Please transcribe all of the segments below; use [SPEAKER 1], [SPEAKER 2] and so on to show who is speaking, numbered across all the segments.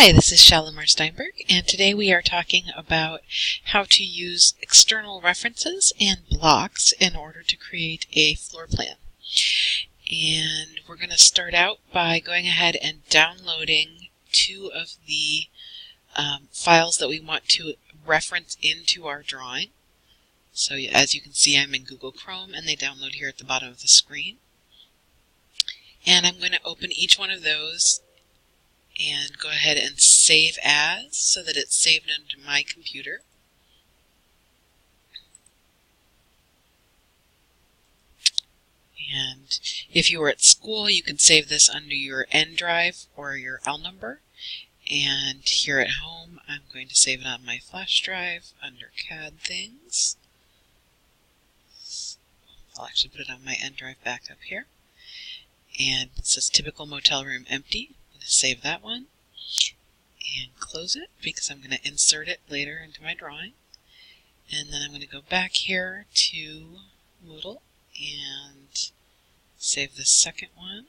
[SPEAKER 1] Hi, this is Shalimar Steinberg, and today we are talking about how to use external references and blocks in order to create a floor plan. And we're going to start out by going ahead and downloading two of the files that we want to reference into our drawing. So as you can see, I'm in Google Chrome, and they download here at the bottom of the screen. And I'm going to open each one of those and go ahead and save as so that it's saved under my computer. And if you were at school, you could save this under your N drive or your L number. And here at home, I'm going to save it on my flash drive under CAD things. I'll actually put it on my N drive back up here. And it says typical motel room empty. Save that one and close it because I'm going to insert it later into my drawing. And then I'm going to go back here to Moodle and save the second one.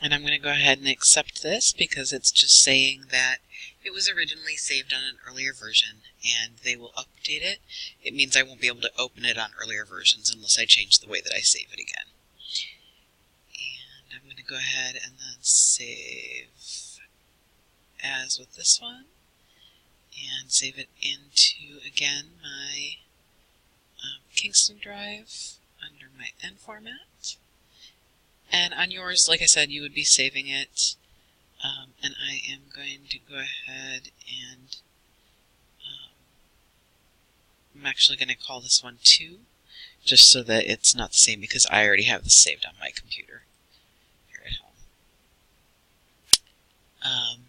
[SPEAKER 1] And I'm going to go ahead and accept this because it's just saying that it was originally saved on an earlier version and they will update it. It means I won't be able to open it on earlier versions unless I change the way that I save it again. And I'm going to go ahead and then save as with this one and save it into, again, my Kingston drive under my N format. And on yours, like I said, you would be saving it. And I am going to go ahead and I'm actually going to call this one 2, just so that it's not the same because I already have this saved on my computer here at home.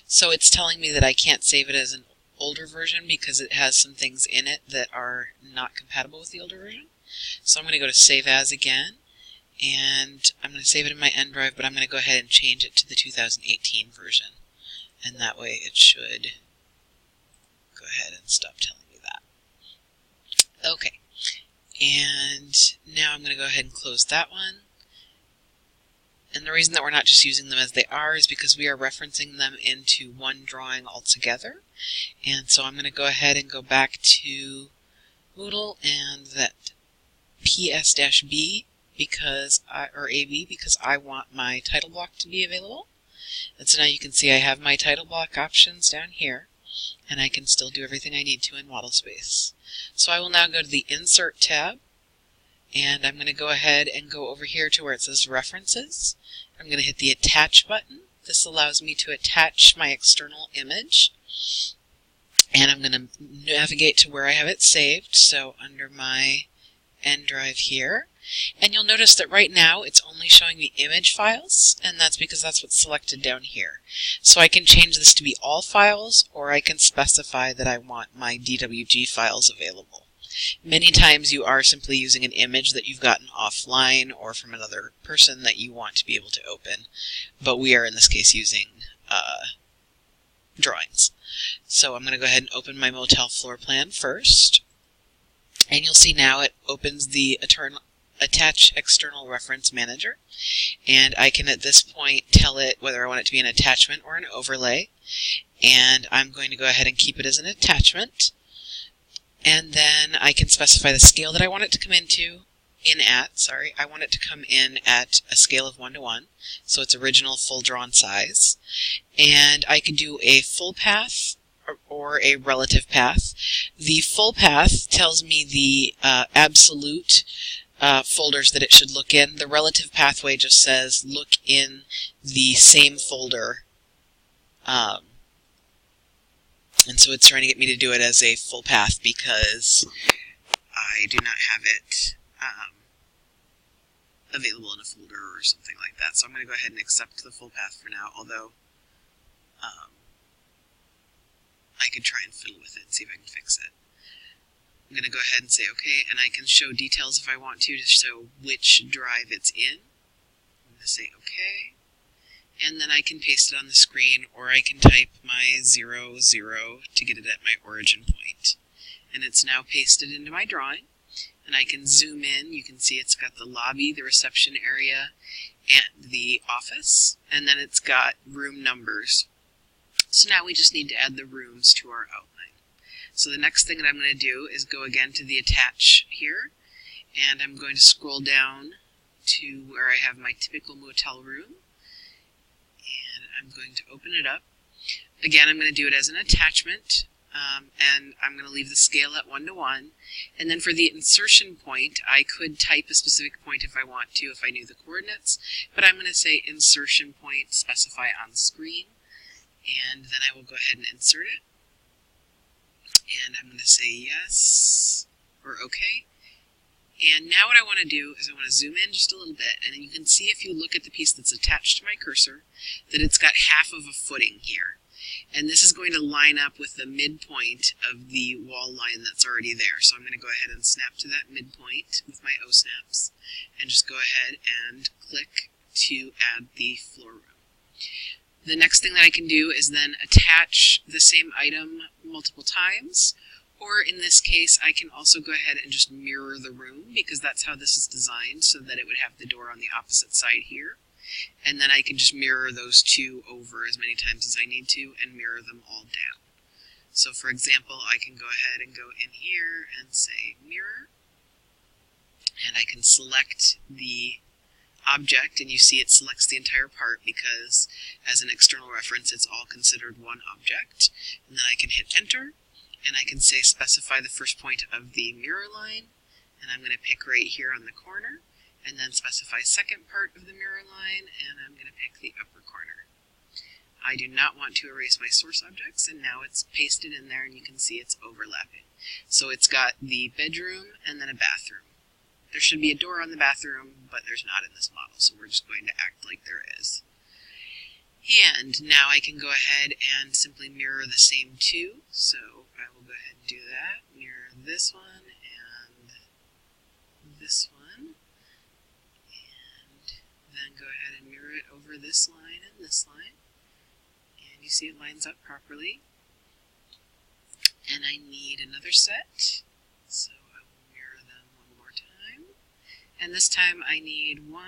[SPEAKER 1] So it's telling me that I can't save it as an older version because it has some things in it that are not compatible with the older version. So I'm going to go to Save As again, and I'm going to save it in my N drive, but I'm going to go ahead and change it to the 2018 version. And that way it should go ahead and stop telling me that. Okay, and now I'm going to go ahead and close that one. And the reason that we're not just using them as they are is because we are referencing them into one drawing altogether. And so I'm going to go ahead and go back to Moodle and that PS-B or AB because I want my title block to be available. And so now you can see I have my title block options down here, and I can still do everything I need to in Model Space. So I will now go to the Insert tab, and I'm going to go ahead and go over here to where it says References. I'm going to hit the Attach button. This allows me to attach my external image. And I'm going to navigate to where I have it saved, so under my N drive here. And you'll notice that right now it's only showing the image files, and that's because that's what's selected down here. So I can change this to be all files, or I can specify that I want my DWG files available. Many times you are simply using an image that you've gotten offline or from another person that you want to be able to open, but we are in this case using drawings. So I'm going to go ahead and open my motel floor plan first, and you'll see now it opens the Attach External Reference Manager, and I can at this point tell it whether I want it to be an attachment or an overlay, and I'm going to go ahead and keep it as an attachment. And then I can specify the scale that I want it to come I want it to come in at a scale of 1:1, so it's original full drawn size. And I can do a full path or a relative path. The full path tells me the absolute folders that it should look in. The relative pathway just says look in the same folder. And so it's trying to get me to do it as a full path because I do not have it available in a folder or something like that. So I'm going to go ahead and accept the full path for now, although I could try and fiddle with it and see if I can fix it. I'm going to go ahead and say OK, and I can show details if I want to show which drive it's in. I'm going to say OK. and then I can paste it on the screen, or I can type my 0, 0 to get it at my origin point. And it's now pasted into my drawing, and I can zoom in. You can see it's got the lobby, the reception area, and the office, and then it's got room numbers. So now we just need to add the rooms to our outline. So the next thing that I'm going to do is go again to the attach here, and I'm going to scroll down to where I have my typical motel room, and I'm going to open it up. Again, I'm going to do it as an attachment, and I'm going to leave the scale at 1:1. And then for the insertion point, I could type a specific point if I want to, if I knew the coordinates, but I'm going to say insertion point, specify on screen, and then I will go ahead and insert it. And I'm going to say yes, or okay. And now what I want to do is I want to zoom in just a little bit, and then you can see if you look at the piece that's attached to my cursor, that it's got half of a footing here. And this is going to line up with the midpoint of the wall line that's already there. So I'm going to go ahead and snap to that midpoint with my O-snaps, and just go ahead and click to add the floor room. The next thing that I can do is then attach the same item multiple times, or in this case I can also go ahead and just mirror the room, because that's how this is designed, so that it would have the door on the opposite side here. And then I can just mirror those two over as many times as I need to and mirror them all down. So for example, I can go ahead and go in here and say mirror, and I can select the object, and you see it selects the entire part because as an external reference it's all considered one object. And then I can hit enter, and I can say specify the first point of the mirror line, and I'm going to pick right here on the corner, and then specify second part of the mirror line, and I'm going to pick the upper corner. I do not want to erase my source objects, and now it's pasted in there, and you can see it's overlapping. So it's got the bedroom and then a bathroom. There should be a door on the bathroom, but there's not in this model, so we're just going to act like there is. And now I can go ahead and simply mirror the same two. So I will go ahead and do that. Mirror this one and this one. And then go ahead and mirror it over this line and this line. And you see it lines up properly. And I need another set. So I will mirror them one more time. And this time I need 1,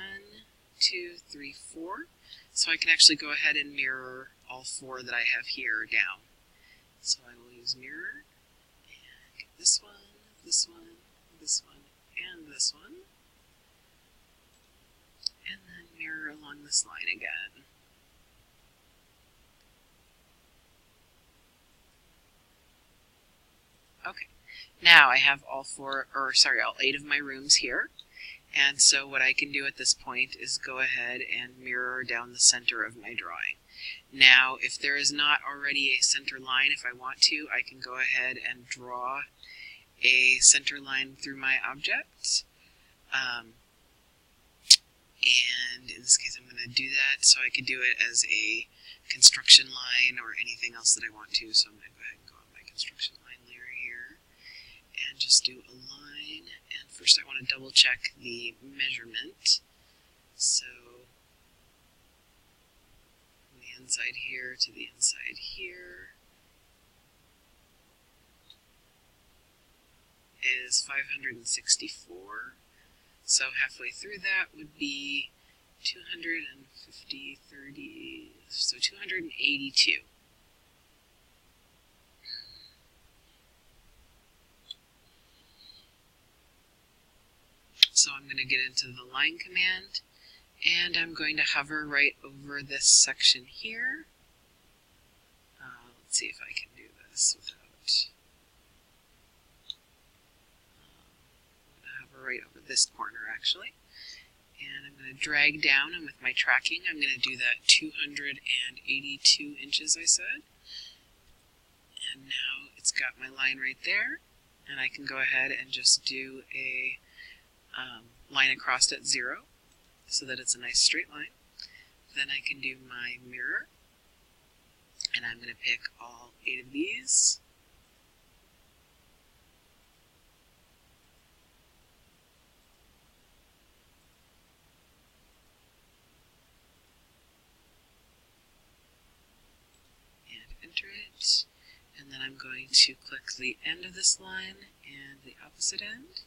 [SPEAKER 1] 2, 3, 4. So I can actually go ahead and mirror all 4 that I have here down. So I will use mirror, and get this one, this one, this one, and this one. And then mirror along this line again. Okay, now I have all 8 of my rooms here. And so what I can do at this point is go ahead and mirror down the center of my drawing. Now, if there is not already a center line, if I want to, I can go ahead and draw a center line through my object. And in this case, I'm going to do that, so I could do it as a construction line or anything else that I want to. So I'm going to go ahead and go on my construction line layer here and just do a line. And first I want to double check the measurement. So from the inside here to the inside here is 564. So halfway through that would be 250, 30, so 282. So I'm going to get into the line command, and I'm going to hover right over this section here. Let's see if I can do this without... I'm going to hover right over this corner, actually. And I'm going to drag down, and with my tracking, I'm going to do that 282 inches, I said. And now it's got my line right there, and I can go ahead and just do a line across at 0 so that it's a nice straight line. Then I can do my mirror, and I'm going to pick all 8 of these. center it, and then I'm going to click the end of this line and the opposite end,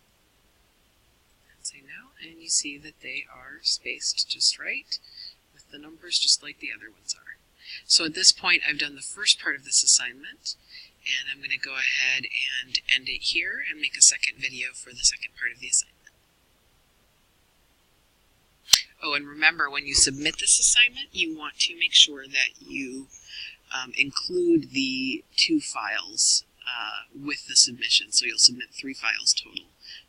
[SPEAKER 1] and say no, and you see that they are spaced just right, with the numbers just like the other ones are. So at this point I've done the first part of this assignment, and I'm going to go ahead and end it here and make a second video for the second part of the assignment. Oh, and remember, when you submit this assignment, you want to make sure that you include the 2 files with the submission. So you'll submit 3 files total.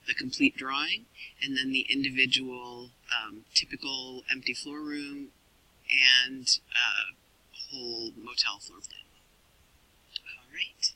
[SPEAKER 1] The complete drawing, and then the individual typical empty floor room and whole motel floor plan. All right.